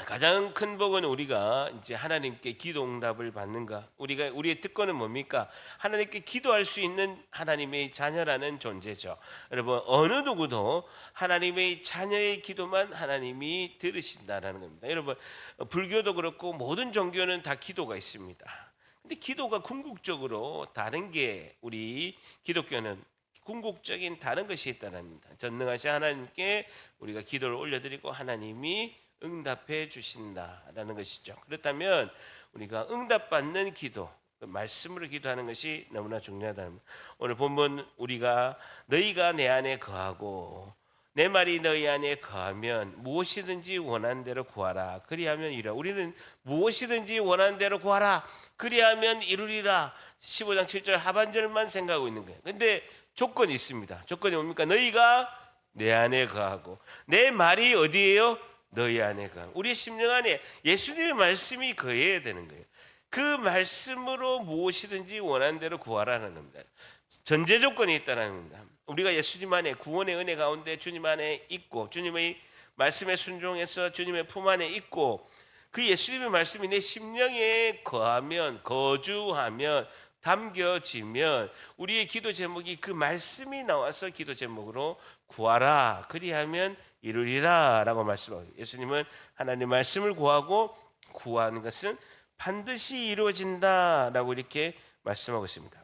가장 큰 복은 우리가 이제 하나님께 기도 응답을 받는가. 우리의 특권은 뭡니까? 하나님께 기도할 수 있는 하나님의 자녀라는 존재죠. 여러분, 어느 누구도 하나님의 자녀의 기도만 하나님이 들으신다라는 겁니다. 여러분, 불교도 그렇고 모든 종교는 다 기도가 있습니다. 근데 기도가 궁극적으로 다른 게, 우리 기독교는 궁극적인 다른 것이 있다는 겁니다. 전능하신 하나님께 우리가 기도를 올려드리고 하나님이 응답해 주신다라는 것이죠. 그렇다면 우리가 응답받는 기도, 말씀으로 기도하는 것이 너무나 중요하다는 겁니다. 오늘 본문, 우리가 너희가 내 안에 거하고 내 말이 너희 안에 거하면 무엇이든지 원하는 대로 구하라 그리하면 이루리라. 우리는 무엇이든지 원하는 대로 구하라 그리하면 이루리라 15장 7절 하반절만 생각하고 있는 거예요. 근데 조건이 있습니다. 조건이 뭡니까? 너희가 내 안에 거하고 내 말이 어디예요? 너희 안에 거하고. 우리 심령 안에 예수님의 말씀이 거해야 되는 거예요. 그 말씀으로 무엇이든지 원하는 대로 구하라는 겁니다. 전제 조건이 있다는 겁니다. 우리가 예수님 안에 구원의 은혜 가운데 주님 안에 있고 주님의 말씀에 순종해서 주님의 품 안에 있고 그 예수님의 말씀이 내 심령에 거하면, 거주하면, 담겨지면 우리의 기도 제목이 그 말씀이 나와서 기도 제목으로 구하라 그리하면 이루리라 라고 말씀하고, 예수님은 하나님 말씀을 구하고 구하는 것은 반드시 이루어진다 라고 이렇게 말씀하고 있습니다.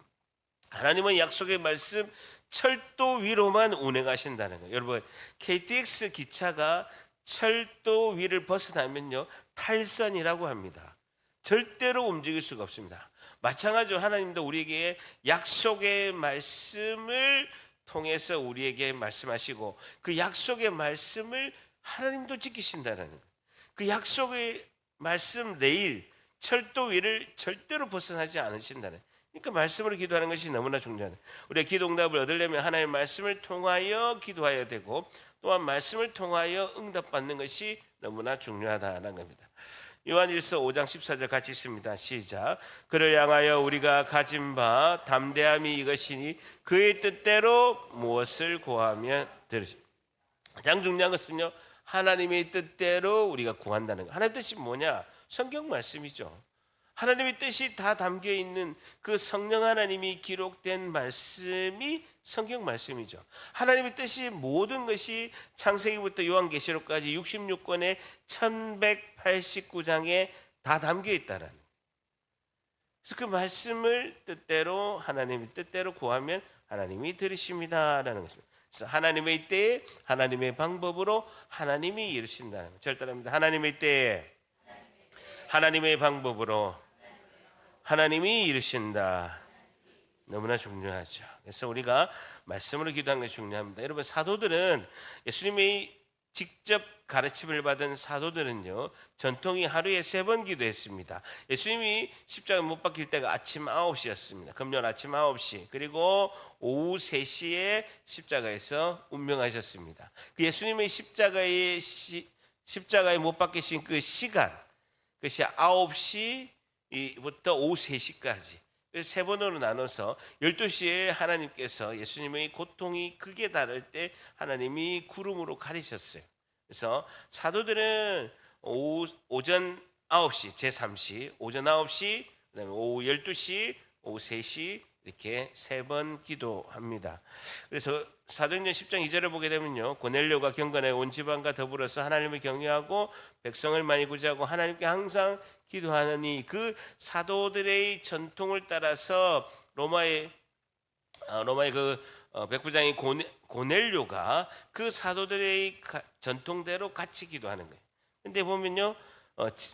하나님은 약속의 말씀 철도 위로만 운행하신다는 거예요. 여러분, KTX 기차가 철도 위를 벗어나면요 탈선이라고 합니다. 절대로 움직일 수가 없습니다. 마찬가지로 하나님도 우리에게 약속의 말씀을 통해서 우리에게 말씀하시고 그 약속의 말씀을 하나님도 지키신다는 거예요. 그 약속의 말씀 내일 철도 위를 절대로 벗어나지 않으신다는 거예요. 그러니까 말씀으로 기도하는 것이 너무나 중요하다. 우리가 기도 응답을 얻으려면 하나님의 말씀을 통하여 기도해야 되고 또한 말씀을 통하여 응답받는 것이 너무나 중요하다는 겁니다. 요한일서 5장 14절 같이 있습니다. 시작. 그를 향하여 우리가 가진 바 담대함이 이것이니 그의 뜻대로 무엇을 구하면 들으시. 가장 중요한 것은요 하나님의 뜻대로 우리가 구한다는 거. 하나님의 뜻이 뭐냐? 성경 말씀이죠. 하나님의 뜻이 다 담겨 있는 그 성령 하나님이 기록된 말씀이 성경 말씀이죠. 하나님의 뜻이 모든 것이 창세기부터 요한계시록까지 66권의 1189장에 다 담겨 있다라는. 그래서 그 말씀을 뜻대로 하나님의 뜻대로 구하면 하나님이 들으십니다라는 것입니다. 그래서 하나님의 때에 하나님의 방법으로 하나님이 이루신다는 것. 절대랍니다. 하나님의 때에 하나님의 방법으로 하나님이 이루신다. 너무나 중요하죠. 그래서 우리가 말씀으로 기도하는 것이 중요합니다. 여러분, 사도들은 예수님의 직접 가르침을 받은 사도들은요 전통이 하루에 3번 기도했습니다. 예수님이 십자가에 못 박힐 때가 아침 9시였습니다. 금요일 아침 9시, 그리고 오후 3시에 십자가에서 운명하셨습니다. 그 예수님의 십자가에 못 박히신 그 시간, 그것이 9시부터 오후 3시까지 3번으로 나눠서 12시에 하나님께서 예수님의 고통이 극에 달할 때 하나님이 구름으로 가리셨어요. 그래서 사도들은 오전 9시, 제3시, 오전 9시, 그다음에 오후 12시, 오후 3시 이렇게 3번 기도합니다. 그래서 사도행전 10장 2절을 보게 되면요 고넬료가 경건하여 온 집안과 더불어서 하나님을 경외하고 백성을 많이 구제하고 하나님께 항상 기도하느니, 그 사도들의 전통을 따라서 로마의 그 백부장인 고넬료가 그 사도들의 전통대로 같이 기도하는 거예요. 근데 보면요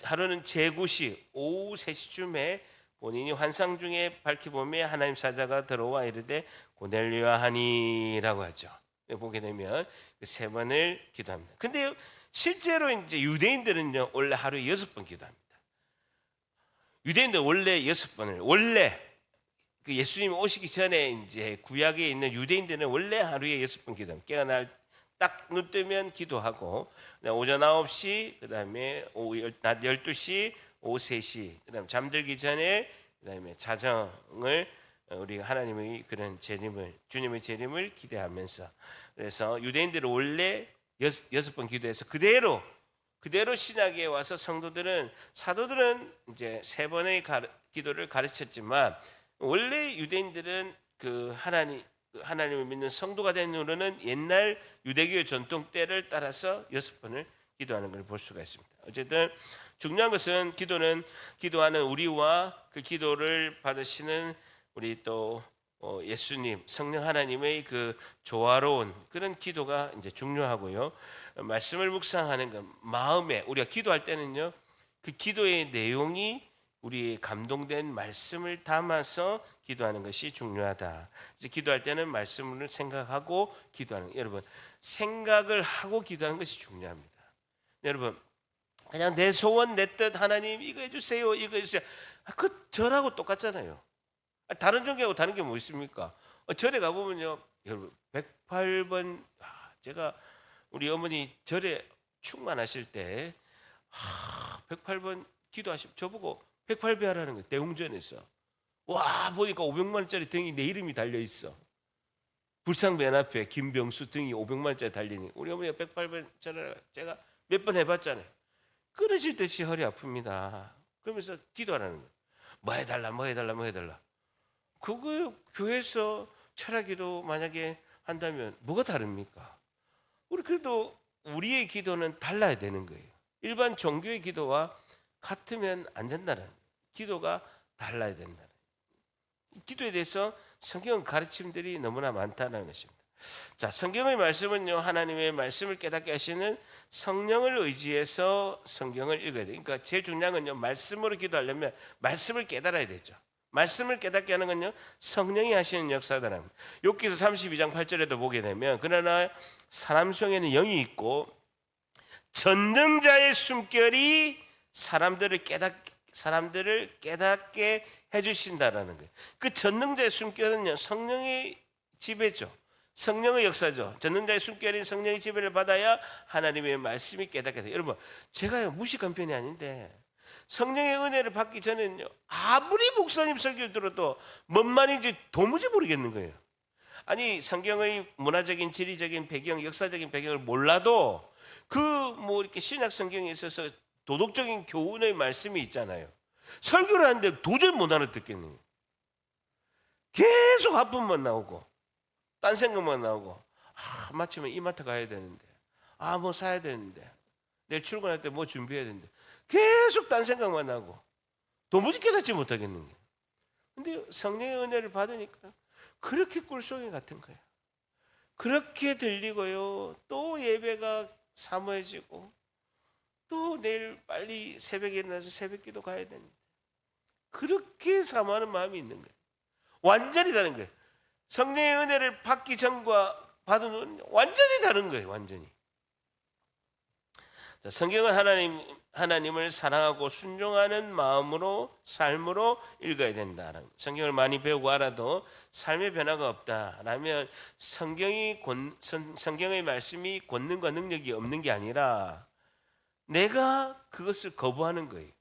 하루는 제9시 오후 3시쯤에 본인이 환상 중에 밝히보매 하나님 사자가 들어와 이르되 고넬료야 하니라고 하죠. 보게 되면 그 3번을 기도합니다. 근데 실제로 이제 유대인들은요 원래 하루에 6번 기도합니다. 유대인들 원래 6번을, 원래 그 예수님이 오시기 전에 이제 구약에 있는 유대인들은 원래 하루에 6번 기도합니다. 깨어날 딱 눈 뜨면 기도하고, 오전 9시, 그다음에 낮 12시, 오후 3시, 그다음에 잠들기 전에, 그다음에 자정을 우리 하나님의 그런 재림을, 주님의 재림을 기대하면서, 그래서 유대인들은 원래 6번 기도해서 그대로 그대로 신약에 와서 성도들은 사도들은 이제 세 번의 기도를 가르쳤지만 원래 유대인들은 그 하나님을 믿는 성도가 된 후로는 옛날 유대교 전통 때를 따라서 6번을 기도하는 걸 볼 수가 있습니다. 어쨌든 중요한 것은 기도는 기도하는 우리와 그 기도를 받으시는 우리 또 예수님, 성령 하나님의 그 조화로운 그런 기도가 이제 중요하고요. 말씀을 묵상하는 것, 마음에 우리가 기도할 때는요, 그 기도의 내용이 우리의 감동된 말씀을 담아서 기도하는 것이 중요하다. 이제 기도할 때는 말씀을 생각하고 기도하는, 여러분 생각을 하고 기도하는 것이 중요합니다. 여러분 그냥 내 소원 내 뜻 하나님 이거 해주세요 이거 해주세요, 그 절하고 똑같잖아요. 다른 종교하고 다른 게 뭐 있습니까? 절에 가보면요, 여러분 108번, 제가 우리 어머니 절에 충만하실 때 108번 기도하시면 저보고 108배 하라는 거예요. 대웅전에서 와 보니까 500만 원짜리 등이 내 이름이 달려 있어. 불상 맨 앞에 김병수 등이 500만 원짜리 달리니 우리 어머니가 108번 전화를 제가 몇 번 해봤잖아요. 끊어질 듯이 허리 아픕니다. 그러면서 기도하라는 거예요. 뭐 해달라 뭐 해달라 뭐 해달라. 그거 교회에서 철학기도 만약에 한다면 뭐가 다릅니까? 우리 그래도 우리의 기도는 달라야 되는 거예요. 일반 종교의 기도와 같으면 안 된다는 거예요. 기도가 달라야 된다는 거예요. 기도에 대해서 성경 가르침들이 너무나 많다는 것입니다. 자, 성경의 말씀은요, 하나님의 말씀을 깨닫게 하시는 성령을 의지해서 성경을 읽어야 돼요. 그러니까 제일 중요한 건요, 말씀으로 기도하려면 말씀을 깨달아야 되죠. 말씀을 깨닫게 하는 건요, 성령이 하시는 역사다라는 거예요. 욥기서 32장 8절에도 보게 되면 그러나 사람 속에는 영이 있고 전능자의 숨결이 사람들을 깨닫게 해주신다라는 거예요. 그 전능자의 숨결은요, 성령의 지배죠. 성령의 역사죠. 전능자의 숨결인 성령의 지배를 받아야 하나님의 말씀이 깨닫게 돼요. 여러분, 제가 무식한 편이 아닌데 성령의 은혜를 받기 전에는요, 아무리 목사님 설교를 들어도 뭔 말인지 도무지 모르겠는 거예요. 아니, 성경의 문화적인, 지리적인 배경, 역사적인 배경을 몰라도 그 뭐 이렇게 신약 성경에 있어서 도덕적인 교훈의 말씀이 있잖아요. 설교를 하는데 도저히 못 알아듣겠는 거예요. 계속 아픔만 나오고 딴 생각만 나오고, 마치면 이마트 가야 되는데, 뭐 사야 되는데, 내일 출근할 때 뭐 준비해야 되는데, 계속 딴 생각만 나고 도무지 깨닫지 못하겠는 거예요. 근데 성령의 은혜를 받으니까 그렇게 꿀송이 같은 거예요. 그렇게 들리고요, 또 예배가 사모해지고, 또 내일 빨리 새벽에 일어나서 새벽기도 가야 되는데, 그렇게 사모하는 마음이 있는 거예요. 완전히 다른 거예요. 성령의 은혜를 받기 전과 받은 후는 완전히 다른 거예요. 완전히. 자, 성경은 하나님을 사랑하고 순종하는 마음으로, 삶으로 읽어야 된다. 성경을 많이 배우고 알아도 삶의 변화가 없다라면 성경의 말씀이 권능과 능력이 없는 게 아니라 내가 그것을 거부하는 거예요.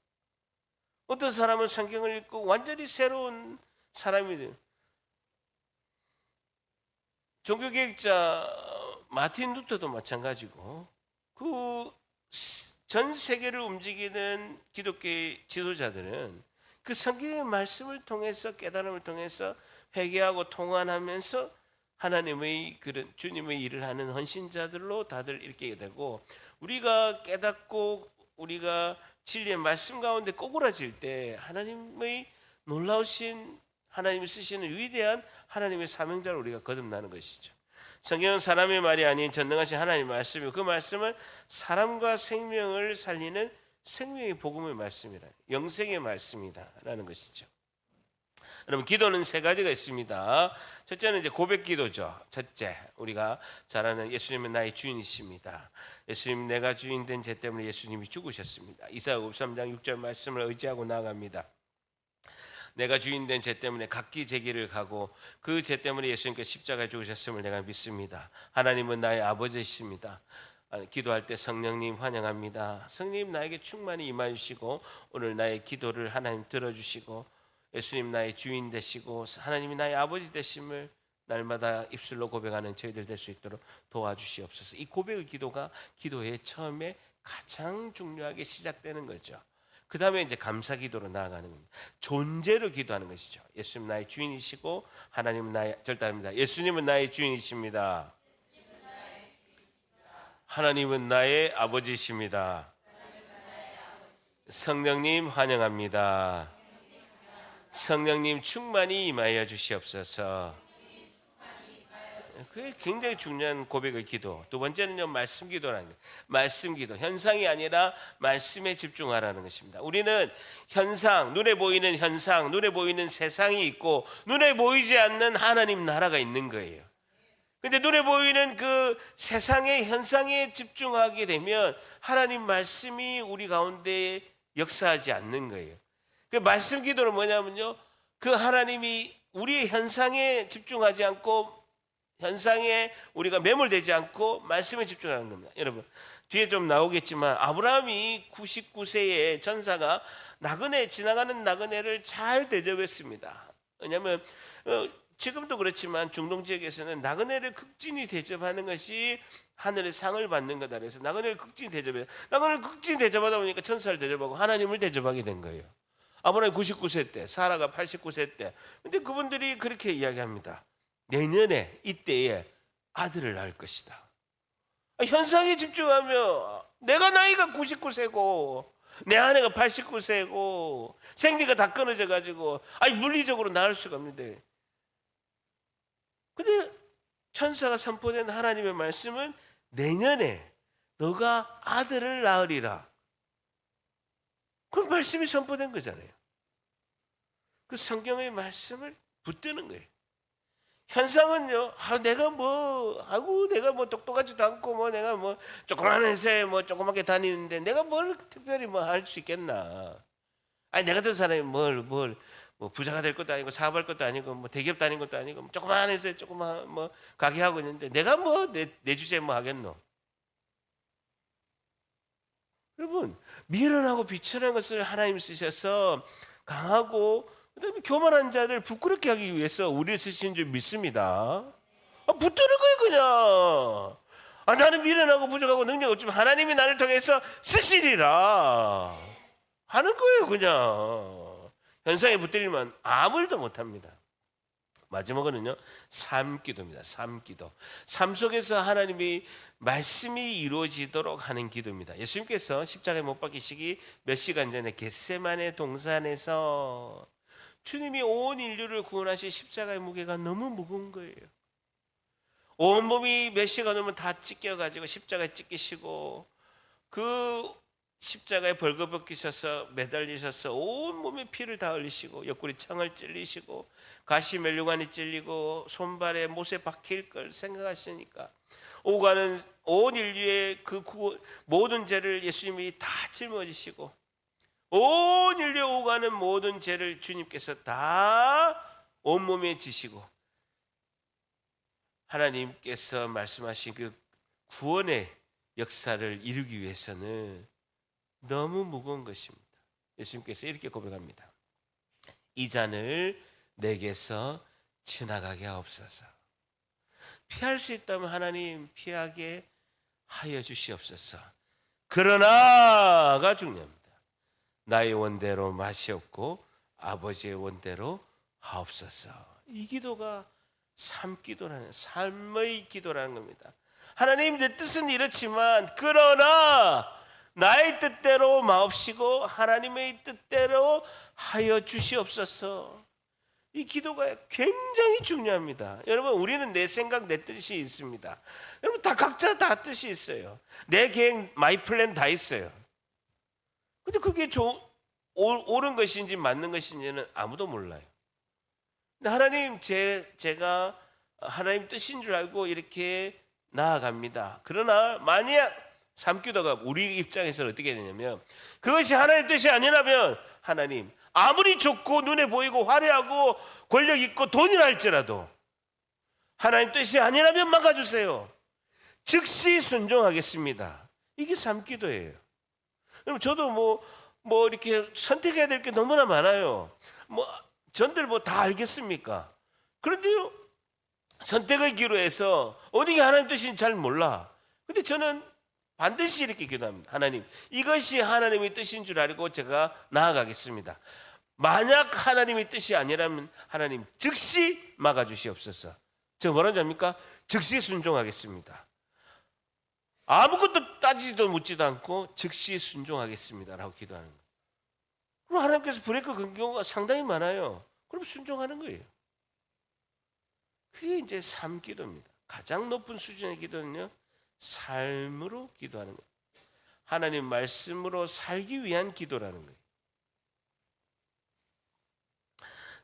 어떤 사람은 성경을 읽고 완전히 새로운 사람이 돼요. 종교개혁자 마틴 루터도 마찬가지고, 그 전 세계를 움직이는 기독교의 지도자들은 그 성경의 말씀을 통해서, 깨달음을 통해서 회개하고 통환하면서 하나님의 그런 주님의 일을 하는 헌신자들로 다들 이렇게 되고, 우리가 깨닫고 우리가 진리의 말씀 가운데 꼬꾸라질 때 하나님의 놀라우신, 하나님이 쓰시는 위대한 하나님의 사명자를 우리가 거듭나는 것이죠. 성경은 사람의 말이 아닌 전능하신 하나님의 말씀이고, 그 말씀은 사람과 생명을 살리는 생명의 복음의 말씀이라, 영생의 말씀이다라는 것이죠. 여러분, 기도는 세 가지가 있습니다. 첫째는 이제 고백 기도죠. 첫째, 우리가 잘 아는 예수님은 나의 주인이십니다. 예수님, 내가 주인 된 죄 때문에 예수님이 죽으셨습니다. 이사야 53장 6절 말씀을 의지하고 나아갑니다. 내가 주인 된 죄 때문에 각기 제 길을 가고 그 죄 때문에 예수님께서 십자가에 죽으셨음을 내가 믿습니다. 하나님은 나의 아버지이십니다. 기도할 때 성령님 환영합니다. 성령님 나에게 충만히 임하여 주시고 오늘 나의 기도를 하나님 들어주시고 예수님 나의 주인 되시고 하나님이 나의 아버지 되심을 날마다 입술로 고백하는 저희들 될 수 있도록 도와주시옵소서. 이 고백의 기도가 기도의 처음에 가장 중요하게 시작되는 거죠. 그 다음에 이제 감사 기도로 나아가는 겁니다. 존재로 기도하는 것이죠. 예수님 나의 주인이시고 하나님은 나의 절단입니다. 예수님은 나의 주인이십니다. 하나님은 나의 아버지이십니다. 성령님 환영합니다. 성령님 충만히 임하여 주시옵소서. 그게 굉장히 중요한 고백의 기도. 두 번째는요, 말씀 기도라는 거예요. 말씀 기도. 현상이 아니라 말씀에 집중하라는 것입니다. 우리는 현상, 눈에 보이는 현상, 눈에 보이는 세상이 있고 눈에 보이지 않는 하나님 나라가 있는 거예요. 근데 눈에 보이는 그 세상의 현상에 집중하게 되면 하나님 말씀이 우리 가운데 역사하지 않는 거예요. 그 말씀 기도는 뭐냐면요, 그 하나님이 우리의 현상에 집중하지 않고 현상에 우리가 매몰되지 않고 말씀에 집중하는 겁니다. 여러분, 뒤에 좀 나오겠지만 아브라함이 99세에 천사가 지나가는 나그네를 잘 대접했습니다. 왜냐하면 지금도 그렇지만 중동 지역에서는 나그네를 극진히 대접하는 것이 하늘의 상을 받는 거다. 그래서 나그네를 극진히 대접해요. 나그네를 극진히 대접하다 보니까 천사를 대접하고 하나님을 대접하게 된 거예요. 아브라함이 99세 때, 사라가 89세 때. 근데 그분들이 그렇게 이야기합니다. 내년에 이때에 아들을 낳을 것이다. 현상에 집중하며 내가 나이가 99세고 내 아내가 89세고 생리가 다 끊어져 가지고 물리적으로 낳을 수가 없는데, 근데 천사가 선포된 하나님의 말씀은 내년에 너가 아들을 낳으리라. 그 말씀이 선포된 거잖아요. 그 성경의 말씀을 붙드는 거예요. 현상은요, 내가 똑똑하지도 않고 내가 조그만 회사에 조그맣게 다니는데 내가 뭘 특별히 할 수 있겠나. 내가 같은 사람이 부자가 될 것도 아니고 사업할 것도 아니고 대기업 다닌 것도 아니고 조그만 회사에 조그만 가게 하고 있는데 내가 내 주제에 하겠노. 여러분, 미련하고 비천한 것을 하나님 쓰셔서 강하고 그다음에 교만한 자를 부끄럽게 하기 위해서 우리를 쓰신 줄 믿습니다. 붙드는 거예요 그냥. 나는 미련하고 부족하고 능력 없지만 하나님이 나를 통해서 쓰시리라 하는 거예요 그냥. 현상에 붙들리면 아무 일도 못합니다. 마지막으로는요, 삶기도입니다. 삶기도. 삶 속에서 하나님이 말씀이 이루어지도록 하는 기도입니다. 예수님께서 십자가에 못 박히시기 몇 시간 전에 겟세마네 동산에서 주님이 온 인류를 구원하신 십자가의 무게가 너무 무거운 거예요. 온몸이 몇 시간 오면 다 찢겨가지고 십자가에 찢기시고 그 십자가에 벌거벗기셔서 매달리셔서 온몸에 피를 다 흘리시고 옆구리 창을 찔리시고 가시 멜류관이 찔리고 손발에 못에 박힐 걸 생각하시니까 오가는 온 인류의 그 모든 죄를 예수님이 다 짊어지시고 온 인류에 오가는 모든 죄를 주님께서 다 온몸에 지시고 하나님께서 말씀하신 그 구원의 역사를 이루기 위해서는 너무 무거운 것입니다. 예수님께서 이렇게 고백합니다. 이 잔을 내게서 지나가게 하옵소서. 피할 수 있다면 하나님 피하게 하여 주시옵소서. 그러나가 중요합니다. 나의 원대로 마시옵고 아버지의 원대로 하옵소서. 이 기도가 삶기도라는, 삶의 기도라는 겁니다. 하나님, 내 뜻은 이렇지만 그러나 나의 뜻대로 마옵시고 하나님의 뜻대로 하여 주시옵소서. 이 기도가 굉장히 중요합니다. 여러분, 우리는 내 생각, 내 뜻이 있습니다. 여러분, 각자 다 뜻이 있어요. 내 계획, 마이 플랜 다 있어요. 근데 그게 옳은 것인지 맞는 것인지는 아무도 몰라요. 근데 하나님, 제가 하나님 뜻인 줄 알고 이렇게 나아갑니다. 그러나 만약 삶기도가 우리 입장에서는 어떻게 되냐면, 그것이 하나님 뜻이 아니라면 하나님, 아무리 좋고 눈에 보이고 화려하고 권력 있고 돈이라 할지라도 하나님 뜻이 아니라면 막아주세요. 즉시 순종하겠습니다. 이게 삶기도예요. 여러분, 저도 이렇게 선택해야 될 게 너무나 많아요. 전들 다 알겠습니까? 그런데요, 선택의 기로에서 어디가 하나님 뜻인지 잘 몰라. 근데 저는 반드시 이렇게 기도합니다. 하나님, 이것이 하나님의 뜻인 줄 알고 제가 나아가겠습니다. 만약 하나님의 뜻이 아니라면 하나님 즉시 막아주시옵소서. 저 뭐라는 겁니까? 즉시 순종하겠습니다. 아무것도 따지도 묻지도 않고 즉시 순종하겠습니다라고 기도하는 거예요. 그럼 하나님께서 브레이크 건 경우가 상당히 많아요. 그럼 순종하는 거예요. 그게 이제 삶기도입니다. 가장 높은 수준의 기도는요, 삶으로 기도하는 거예요. 하나님 말씀으로 살기 위한 기도라는 거예요.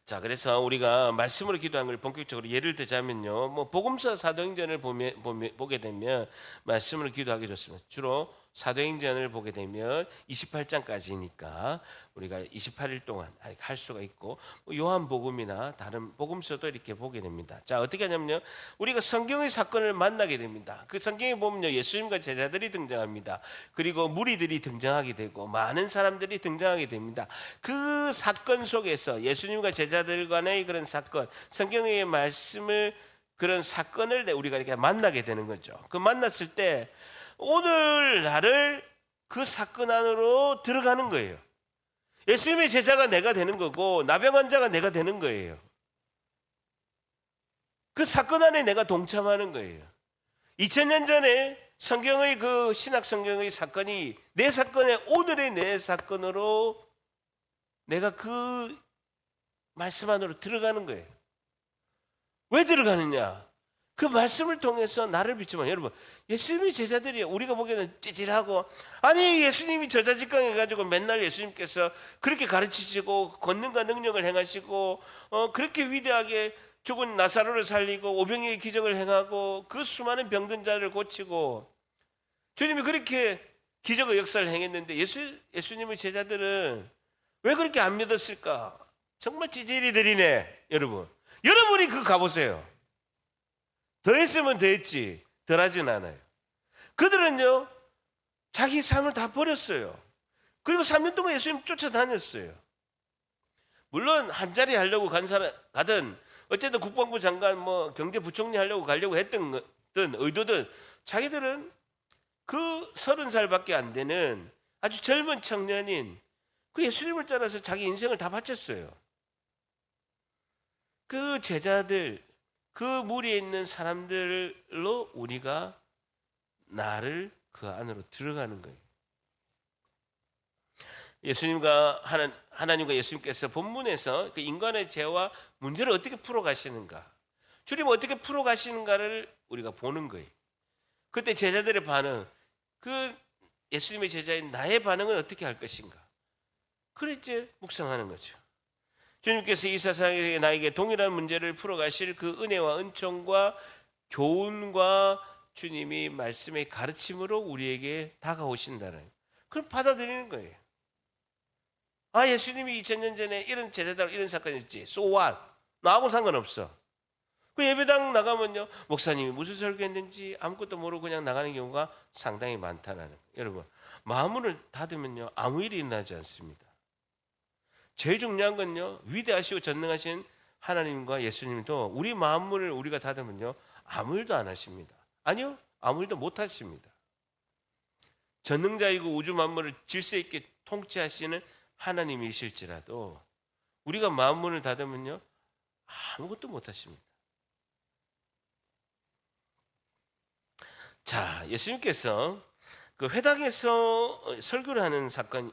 자, 그래서 우리가 말씀으로 기도하는 걸 본격적으로 예를 들자면요, 뭐 복음서 사도행전을 보게 되면 말씀으로 기도하기 좋습니다. 주로 사도행전을 보게 되면 28장까지니까 우리가 28일 동안 할 수가 있고, 요한복음이나 다른 복음서도 이렇게 보게 됩니다. 자, 어떻게 하냐면요, 우리가 성경의 사건을 만나게 됩니다. 그 성경에 보면요, 예수님과 제자들이 등장합니다. 그리고 무리들이 등장하게 되고 많은 사람들이 등장하게 됩니다. 그 사건 속에서 예수님과 제자들 간의 그런 사건, 성경의 말씀을, 그런 사건을 우리가 이렇게 만나게 되는 거죠. 그 만났을 때 오늘 나를 그 사건 안으로 들어가는 거예요. 예수님의 제자가 내가 되는 거고 나병 환자가 내가 되는 거예요. 그 사건 안에 내가 동참하는 거예요. 2000년 전에 성경의 그 신약 성경의 사건이 내 사건에, 오늘의 내 사건으로 내가 그 말씀 안으로 들어가는 거예요. 왜 들어가느냐? 그 말씀을 통해서 나를 비추면, 여러분, 예수님의 제자들이 우리가 보기에는 찌질하고, 아니 예수님이 저자직강 해가지고 맨날 예수님께서 그렇게 가르치시고 권능과 능력을 행하시고 그렇게 위대하게 죽은 나사로를 살리고 오병이의 기적을 행하고 그 수많은 병든 자를 고치고 주님이 그렇게 기적의 역사를 행했는데 예수님의 제자들은 왜 그렇게 안 믿었을까? 정말 찌질이들이네. 여러분이 그거 가보세요. 더 했으면 더 했지 덜 하진 않아요. 그들은요, 자기 삶을 다 버렸어요. 그리고 3년 동안 예수님 쫓아다녔어요. 물론 한 자리 하려고 가든 어쨌든 국방부 장관, 경제부총리 가려고 했던 의도든, 자기들은 그 30살밖에 안 되는 아주 젊은 청년인 그 예수님을 따라서 자기 인생을 다 바쳤어요. 그 제자들, 그 무리에 있는 사람들로 우리가 나를 그 안으로 들어가는 거예요. 하나님과 예수님께서 본문에서 그 인간의 죄와 문제를 어떻게 풀어가시는가, 주님 어떻게 풀어가시는가를 우리가 보는 거예요. 그때 제자들의 반응, 그 예수님의 제자인 나의 반응은 어떻게 할 것인가, 그걸 이제 묵상하는 거죠. 주님께서 이 세상에 나에게 동일한 문제를 풀어가실 그 은혜와 은총과 교훈과 주님이 말씀의 가르침으로 우리에게 다가오신다는, 그걸 받아들이는 거예요. 아, 예수님이 2000년 전에 이런 제자들 이런 사건이 있지, so what? 나하고 상관없어. 그 예배당 나가면요, 목사님이 무슨 설교했는지 아무것도 모르고 그냥 나가는 경우가 상당히 많다는 거예요. 여러분, 마음을 닫으면요 아무 일이 일어나지 않습니다. 제일 중요한 건요, 위대하시고 전능하신 하나님과 예수님도 우리 마음문을 우리가 닫으면요 아무 일도 안 하십니다. 아니요, 아무 일도 못 하십니다. 전능자이고 우주 만물을 질서 있게 통치하시는 하나님이실지라도 우리가 마음문을 닫으면요 아무것도 못 하십니다. 자, 예수님께서 그 회당에서 설교를 하는 사건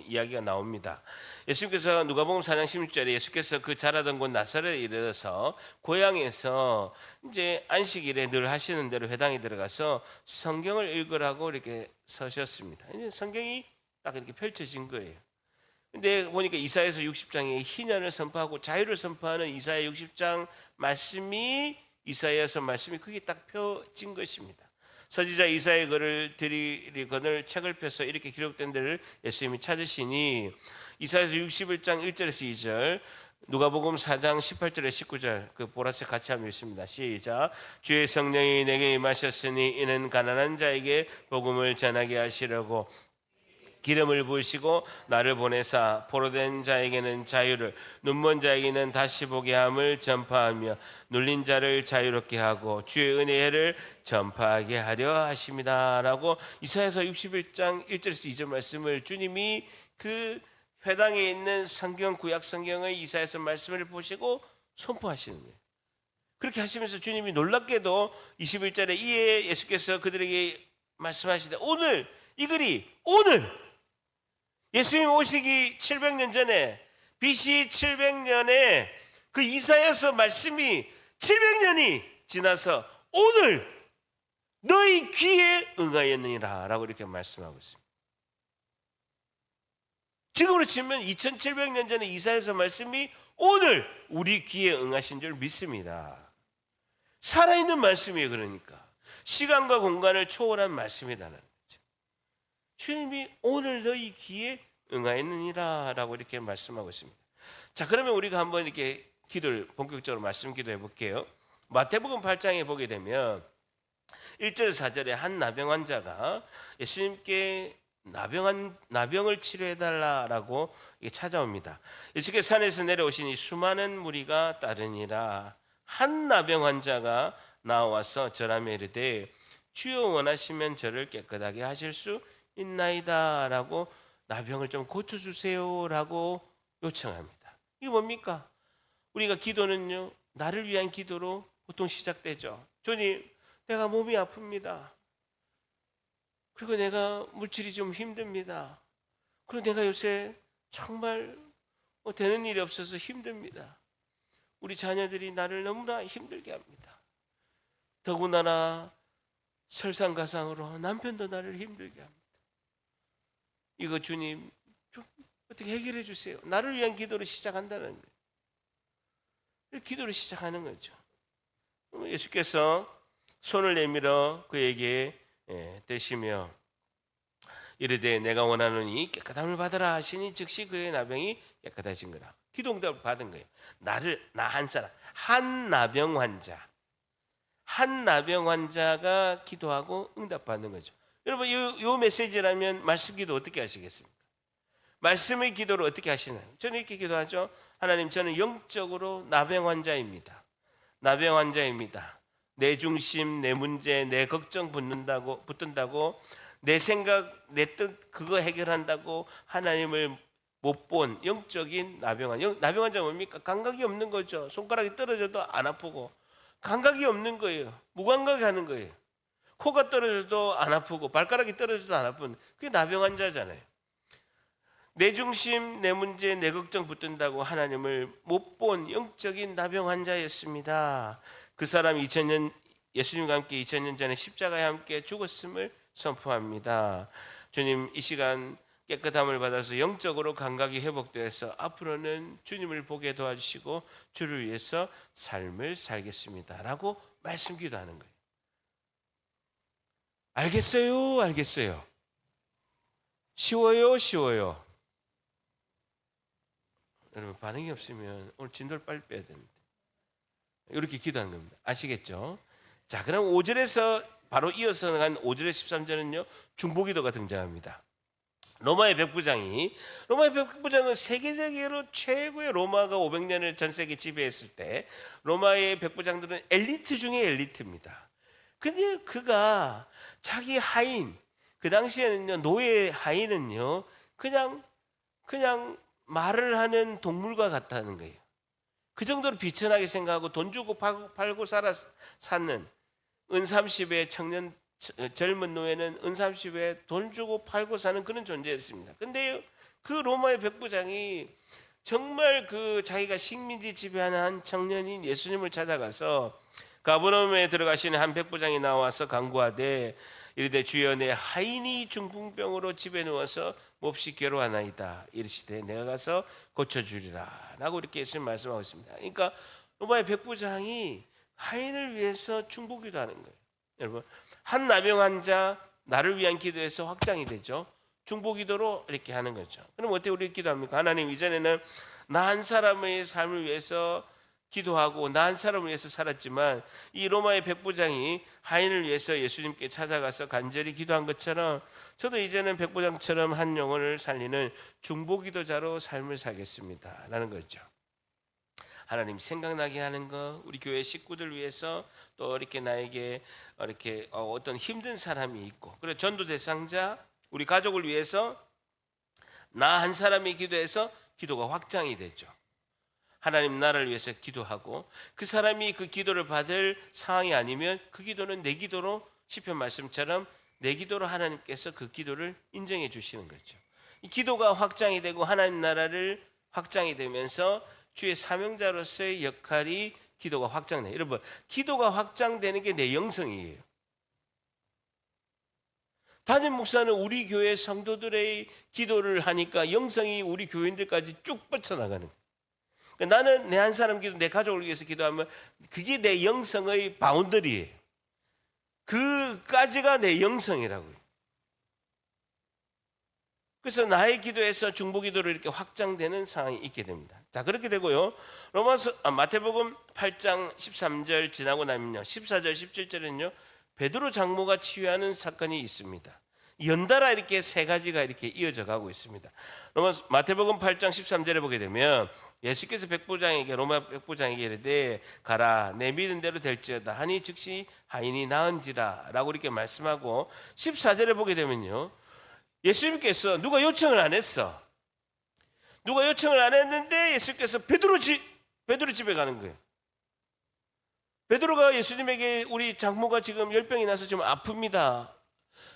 이야기가 나옵니다. 예수님께서 누가복음 4장 16절에 예수께서 그 자라던 곳 나사렛에 이르러서 고향에서 이제 안식일에 늘 하시는 대로 회당에 들어가서 성경을 읽으라고 이렇게 서셨습니다. 이제 성경이 딱 이렇게 펼쳐진 거예요. 근데 보니까 이사야서 60장에 희년을 선포하고 자유를 선포하는 이사야 60장 말씀이, 이사야서 말씀이 그게 딱 펴진 것입니다. 서지자 이사야의 글을 드리거늘 책을 펴서 이렇게 기록된 데를 예수님이 찾으시니, 이사야서 61장 1절에서 2절, 누가복음 4장 18절에 19절, 그 보라색 같이 한번 읽습니다. 시작. 주의 성령이 내게 임하셨으니 이는 가난한 자에게 복음을 전하게 하시려고 기름을 부으시고 나를 보내사 포로된 자에게는 자유를, 눈먼 자에게는 다시 보게 함을 전파하며 눌린 자를 자유롭게 하고 주의 은혜를 전파하게 하려 하십니다. 라고 이사야서 61장 1절에서 2절 말씀을 주님이 그 회당에 있는 성경, 구약 성경의 이사야서 말씀을 보시고 선포하시는 거예요. 그렇게 하시면서 주님이 놀랍게도 21절에 이에 예수께서 그들에게 말씀하시되 오늘 이 글이 오늘 예수님 오시기 700년 전에 BC 700년에 그 이사야서 말씀이 700년이 지나서 오늘 너희 귀에 응하였느니라 라고 이렇게 말씀하고 있습니다. 지금으로 치면 2700년 전에 이사야서 말씀이 오늘 우리 귀에 응하신 줄 믿습니다. 살아있는 말씀이에요. 그러니까 시간과 공간을 초월한 말씀이라는 거죠. 주님이 오늘 너희 귀에 응하였느니라 라고 이렇게 말씀하고 있습니다. 자, 그러면 우리가 한번 이렇게 기도를 본격적으로 말씀 기도해 볼게요. 마태복음 8장에 보게 되면 1절 4절에 한 나병 환자가 예수님께 나병을 치료해 달라라고 찾아옵니다. 예수께서 산에서 내려오시니 수많은 무리가 따르니라. 한 나병 환자가 나와서 절하며 이르되 주여 원하시면 저를 깨끗하게 하실 수 있나이다 라고 나병을 좀 고쳐주세요 라고 요청합니다. 이게 뭡니까? 우리가 기도는요 나를 위한 기도로 보통 시작되죠. 주님, 내가 몸이 아픕니다. 그리고 내가 물질이 좀 힘듭니다. 그리고 내가 요새 정말 되는 일이 없어서 힘듭니다. 우리 자녀들이 나를 너무나 힘들게 합니다. 더군다나 설상가상으로 남편도 나를 힘들게 합니다. 이거 주님 좀 어떻게 해결해 주세요. 나를 위한 기도를 시작한다는 거예요. 기도를 시작하는 거죠. 예수께서 손을 내밀어 그에게 대시며 이르되 내가 원하노니 깨끗함을 받으라 하시니 즉시 그의 나병이 깨끗해진 거라. 기도 응답을 받은 거예요. 나 한 사람, 한 나병 환자가 기도하고 응답받는 거죠. 여러분 이 메시지라면 말씀 기도 어떻게 하시겠습니까? 말씀의 기도를 어떻게 하시나요? 저는 이렇게 기도하죠. 하나님, 저는 영적으로 나병 환자입니다. 내 중심, 내 문제, 내 걱정 붙든다고 내 생각, 내 뜻 그거 해결한다고 하나님을 못 본 영적인 나병 환자 뭡니까? 감각이 없는 거죠. 손가락이 떨어져도 안 아프고 감각이 없는 거예요. 무감각이 하는 거예요. 코가 떨어져도 안 아프고 발가락이 떨어져도 안 아픈 그게 나병 환자잖아요. 내 중심, 내 문제, 내 걱정 붙든다고 하나님을 못 본 영적인 나병 환자였습니다. 그 사람이 예수님과 함께 2000년 전에 십자가에 함께 죽었음을 선포합니다. 주님, 이 시간 깨끗함을 받아서 영적으로 감각이 회복되어서 앞으로는 주님을 보게 도와주시고 주를 위해서 삶을 살겠습니다 라고 말씀 기도하는 거예요. 알겠어요? 쉬워요? 여러분 반응이 없으면 오늘 진도를 빨리 빼야 됩니다. 이렇게 기도하는 겁니다. 아시겠죠? 자, 그럼 5절에서 바로 이어서 간 5절에 13절은요 중보기도가 등장합니다. 로마의 백부장은 세계적으로 최고의 로마가 500년을 전 세계 지배했을 때 로마의 백부장들은 엘리트 중에 엘리트입니다. 근데 그가 자기 하인, 그 당시에는요 노예 하인은요 그냥 말을 하는 동물과 같다는 거예요. 그 정도로 비천하게 생각하고 돈 주고 팔고 사는 은30의 젊은 노예는 은30에 돈 주고 팔고 사는 그런 존재였습니다. 근데 그 로마의 백부장이 정말 그 자기가 식민지 지배하는 한 청년인 예수님을 찾아가서 가버나움에 들어가시는 한 백부장이 나와서 간구하되 이르되 주여, 내 하인이 중풍병으로 집에 누워서 몹시 괴로워하나이다. 이르시되 내가 가서 고쳐주리라 라고 이렇게 예수님 말씀하고 있습니다. 그러니까 로마의 백부장이 하인을 위해서 중보기도 하는 거예요. 여러분, 한 나병 환자 나를 위한 기도에서 확장이 되죠. 중보기도로 이렇게 하는 거죠. 그럼 어떻게 우리 기도합니까? 하나님, 이전에는 나 한 사람의 삶을 위해서 기도하고 나 한 사람을 위해서 살았지만 이 로마의 백부장이 하인을 위해서 예수님께 찾아가서 간절히 기도한 것처럼 저도 이제는 백부장처럼 한 영혼을 살리는 중보기도자로 삶을 살겠습니다 라는 거죠. 하나님 생각나게 하는 거, 우리 교회 식구들 위해서 또 이렇게 나에게 이렇게 어떤 힘든 사람이 있고, 그리고 전도 대상자, 우리 가족을 위해서 나 한 사람이 기도해서 기도가 확장이 되죠. 하나님 나라를 위해서 기도하고 그 사람이 그 기도를 받을 상황이 아니면 그 기도는 내 기도로, 시편 말씀처럼 내 기도로 하나님께서 그 기도를 인정해 주시는 거죠. 이 기도가 확장이 되고 하나님 나라를 확장이 되면서 주의 사명자로서의 역할이 기도가 확장돼요. 여러분, 기도가 확장되는 게 내 영성이에요. 담임 목사는 우리 교회 성도들의 기도를 하니까 영성이 우리 교인들까지 쭉 뻗쳐나가는 거예요. 그러니까 나는 내 한 사람 기도, 내 가족을 위해서 기도하면 그게 내 영성의 바운더리예요. 그까지가 내 영성이라고요. 그래서 나의 기도에서 중보기도로 이렇게 확장되는 상황이 있게 됩니다. 자, 그렇게 되고요. 마태복음 8장 13절 지나고 나면요, 14절 17절에는요 베드로 장모가 치유하는 사건이 있습니다. 연달아 이렇게 세 가지가 이렇게 이어져 가고 있습니다. 마태복음 8장 13절에 보게 되면 예수께서 로마 백부장에게 이르되 가라, 내 믿은 대로 될지어다 하니 즉시 하인이 나은지라 라고 이렇게 말씀하고, 14절에 보게 되면요 예수님께서 누가 요청을 안 했어. 누가 요청을 안 했는데 예수께서 베드로 집에 가는 거예요. 베드로가 예수님에게 우리 장모가 지금 열병이 나서 좀 아픕니다.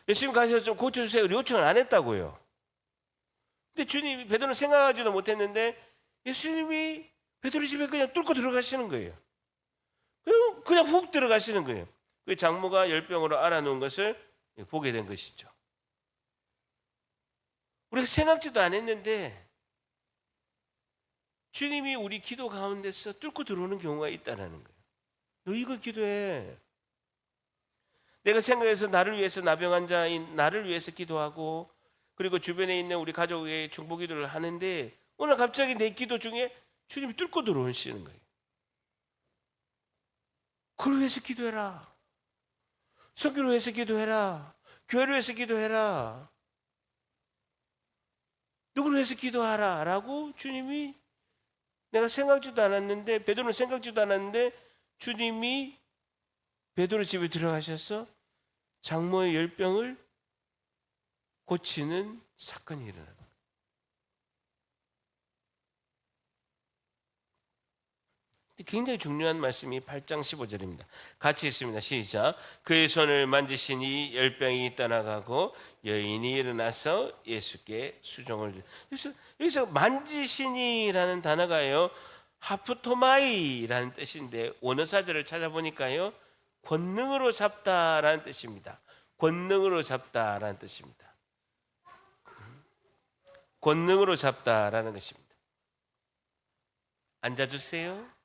예수님 가셔서 좀 고쳐주세요. 요청을 안 했다고요. 근데 주님이, 베드로는 생각하지도 못했는데 예수님이 베드로 집에 그냥 뚫고 들어가시는 거예요. 그냥 훅 들어가시는 거예요. 그 장모가 열병으로 앓아놓은 것을 보게 된 것이죠. 우리가 생각지도 않았는데 주님이 우리 기도 가운데서 뚫고 들어오는 경우가 있다는 거예요. 너 이거 기도해. 내가 생각해서 나를 위해서 나병 환자인 나를 위해서 기도하고, 그리고 주변에 있는 우리 가족의 중보기도를 하는데 오늘 갑자기 내 기도 중에 주님이 뚫고 들어오시는 거예요. 그를 위해서 기도해라. 선교를 위해서 기도해라. 교회를 위해서 기도해라. 누구를 위해서 기도하라 라고 주님이, 내가 생각지도 않았는데, 베드로는 생각지도 않았는데 주님이 베드로 집에 들어가셔서 장모의 열병을 고치는 사건이 일어납니다. 굉장히 중요한 말씀이 8장 15절입니다. 같이 읽습니다. 시작. 그의 손을 만지시니 열병이 떠나가고 여인이 일어나서 예수께 수종을. 여기서 만지시니라는 단어가요, 하프토마이라는 뜻인데 원어사절을 찾아보니까요 권능으로 잡다라는 뜻입니다. 권능으로 잡다라는 뜻입니다. 권능으로 잡다라는 것입니다. 앉아주세요.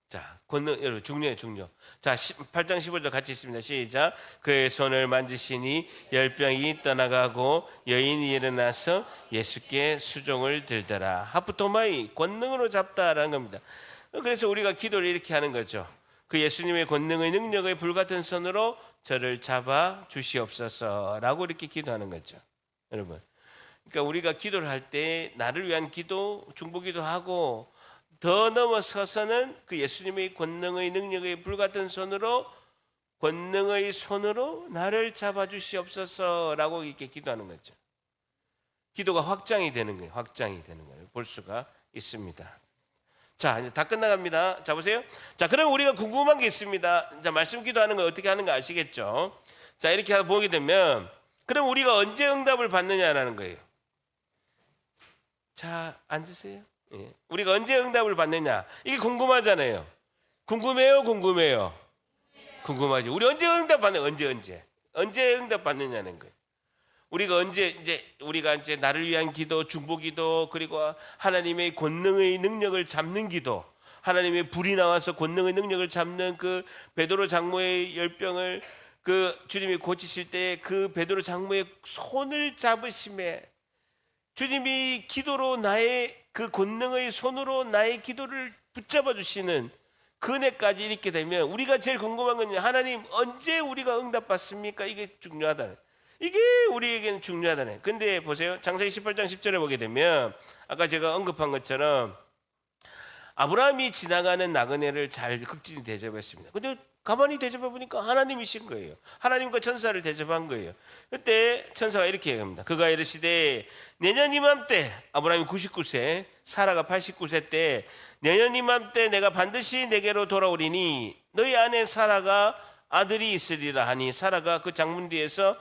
자, 권능, 여러분 중요해요, 중요. 자, 8장 15절 같이 있습니다. 시작. 그의 손을 만지시니 열병이 떠나가고 여인이 일어나서 예수께 수종을 들더라. 하프토마이, 권능으로 잡다라는 겁니다. 그래서 우리가 기도를 이렇게 하는 거죠. 그 예수님의 권능의 능력의 불같은 손으로 저를 잡아 주시옵소서라고 이렇게 기도하는 거죠. 여러분, 그러니까 우리가 기도를 할 때 나를 위한 기도, 중보기도 하고 더 넘어서서는 그 예수님의 권능의 능력의 불같은 손으로, 권능의 손으로 나를 잡아 주시옵소서라고 이렇게 기도하는 거죠. 기도가 확장이 되는 거예요. 확장이 되는 거예요. 볼 수가 있습니다. 자, 이제 다 끝나갑니다. 자, 보세요. 자, 그럼 우리가 궁금한 게 있습니다. 자, 말씀 기도하는 거 어떻게 하는 거 아시겠죠? 자, 이렇게 보게 되면 그럼 우리가 언제 응답을 받느냐라는 거예요. 자, 앉으세요. 예. 우리가 언제 응답을 받느냐, 이게 궁금하잖아요. 궁금해요, 궁금해요? 궁금하죠. 우리 언제 응답 받느냐, 언제 응답 받느냐는 거예요. 우리가 이제 나를 위한 기도, 중보기도, 그리고 하나님의 권능의 능력을 잡는 기도, 하나님의 불이 나와서 권능의 능력을 잡는 그 베드로 장모의 열병을 그 주님이 고치실 때 그 베드로 장모의 손을 잡으심에, 주님이 기도로 나의 그 권능의 손으로 나의 기도를 붙잡아 주시는 그 은혜까지 이렇게 되면 우리가 제일 궁금한 건요, 하나님 언제 우리가 응답받습니까? 이게 중요하다. 이게 우리에게는 중요하다네. 근데 보세요, 창세기 18장 10절에 보게 되면 아까 제가 언급한 것처럼 아브라함이 지나가는 나그네를 잘 극진히 대접했습니다. 근데 가만히 대접해 보니까 하나님이신 거예요. 하나님과 천사를 대접한 거예요. 그때 천사가 이렇게 얘기합니다. 그가 이르시되 내년 이맘때, 아브라함이 99세, 사라가 89세 때, 내년 이맘때 내가 반드시 내게로 돌아오리니 너희 아내 사라가 아들이 있으리라 하니, 사라가 그 장문 뒤에서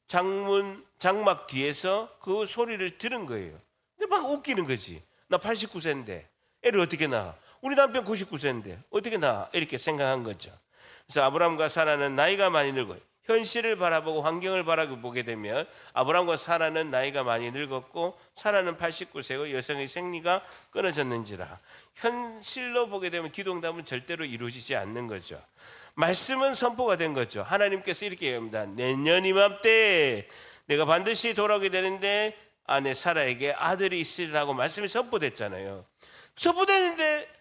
장막 뒤에서 그 소리를 들은 거예요. 근데 막 웃기는 거지. 나 89세인데 애를 어떻게 낳아? 우리 남편 99세인데 어떻게 낳아? 이렇게 생각한 거죠. 그래서 아브라함과 사라는 나이가 많이 늙어요. 현실을 바라보고 환경을 바라보게 되면 아브라함과 사라는 나이가 많이 늙었고 사라는 89세고 여성의 생리가 끊어졌는지라, 현실로 보게 되면 기도응답은 절대로 이루어지지 않는 거죠. 말씀은 선포가 된 거죠. 하나님께서 이렇게 얘기합니다. 내년 이맘때 내가 반드시 돌아오게 되는데 아내 사라에게 아들이 있으리라고 말씀이 선포됐잖아요. 선포됐는데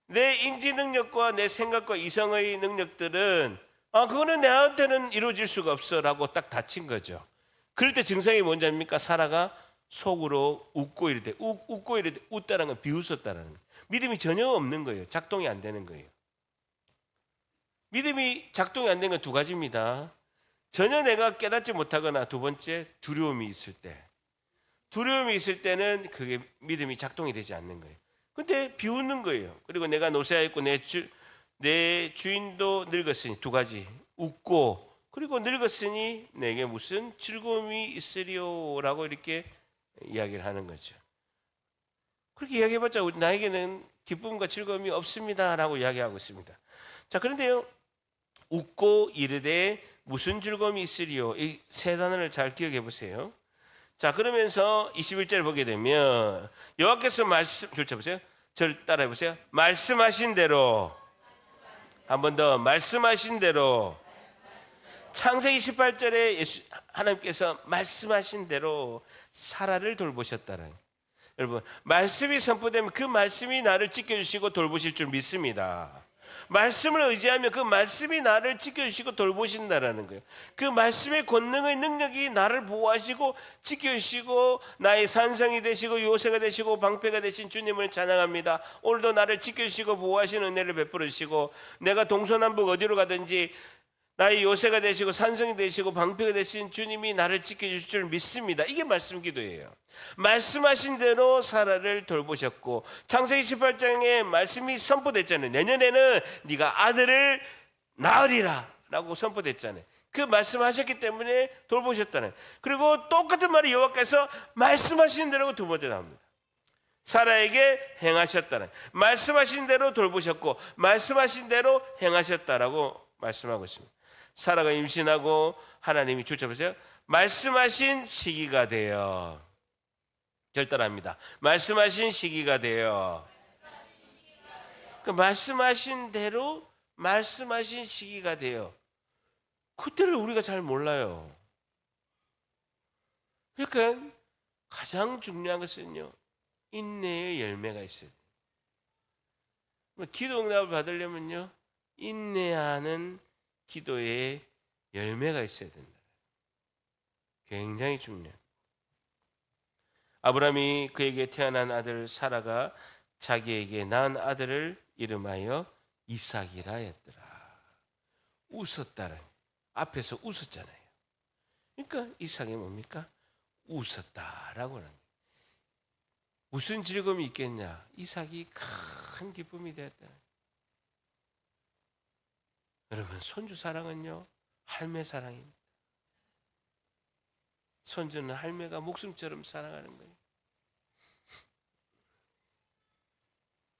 내 인지 능력과 내 생각과 이성의 능력들은 그거는 내한테는 이루어질 수가 없어라고 딱 닫힌 거죠. 그럴 때 증상이 뭔지 압니까? 사라가 속으로 웃고 이르되, 웃고 이르되, 웃다라는 건 비웃었다라는 거예요. 믿음이 전혀 없는 거예요. 작동이 안 되는 거예요. 믿음이 작동이 안 되는 건 두 가지입니다. 전혀 내가 깨닫지 못하거나, 두 번째 두려움이 있을 때. 두려움이 있을 때는 그게 믿음이 작동이 되지 않는 거예요. 근데 비웃는 거예요. 그리고 내가 노쇠하였고 내 주인도 늙었으니, 두 가지. 웃고, 그리고 늙었으니 내게 무슨 즐거움이 있으리요라고 이렇게 이야기를 하는 거죠. 그렇게 이야기해봤자 나에게는 기쁨과 즐거움이 없습니다라고 이야기하고 있습니다. 자, 그런데요, 웃고 이르되 무슨 즐거움이 있으리요, 이 세 단어를 잘 기억해 보세요. 자, 그러면서 21절 보게 되면 여호와께서 줄 쳐보세요. 저를 따라해 보세요. 말씀하신 대로, 한 번 더, 말씀하신 대로. 창세기 18절에 하나님께서 말씀하신 대로 사라를 돌보셨다는, 여러분 말씀이 선포되면 그 말씀이 나를 지켜주시고 돌보실 줄 믿습니다. 말씀을 의지하면 그 말씀이 나를 지켜주시고 돌보신다라는 거예요. 그 말씀의 권능의 능력이 나를 보호하시고 지켜주시고 나의 산성이 되시고 요새가 되시고 방패가 되신 주님을 찬양합니다. 오늘도 나를 지켜주시고 보호하시는 은혜를 베풀어 주시고, 내가 동서남북 어디로 가든지 나의 요새가 되시고 산성이 되시고 방패가 되신 주님이 나를 지켜줄 줄 믿습니다. 이게 말씀 기도예요. 말씀하신 대로 사라를 돌보셨고, 창세기 18장에 말씀이 선포됐잖아요. 내년에는 네가 아들을 낳으리라 라고 선포됐잖아요. 그 말씀하셨기 때문에 돌보셨다는. 그리고 똑같은 말이 여호와께서 말씀하신 대로 두 번째 나옵니다. 사라에게 행하셨다는, 말씀하신 대로 돌보셨고 말씀하신 대로 행하셨다라고 말씀하고 있습니다. 사라가 임신하고 하나님이 주쳐보세요. 말씀하신 시기가 되어, 절단합니다. 말씀하신 시기가 되어. 그 말씀하신 대로 말씀하신 시기가 되어. 그때를 우리가 잘 몰라요. 그러니까 가장 중요한 것은요, 인내의 열매가 있어요. 기도 응답을 받으려면요, 인내하는 기도에 열매가 있어야 된다. 굉장히 중요해요. 아브라함이 그에게 태어난 아들 사라가 자기에게 낳은 아들을 이름하여 이삭이라 했더라. 웃었다라. 앞에서 웃었잖아요. 그러니까 이삭이 뭡니까? 웃었다라고 하는 거예요. 무슨 즐거움이 있겠냐? 이삭이 큰 기쁨이 되었다. 여러분, 손주 사랑은요, 할매 사랑입니다. 손주는 할매가 목숨처럼 사랑하는 거예요.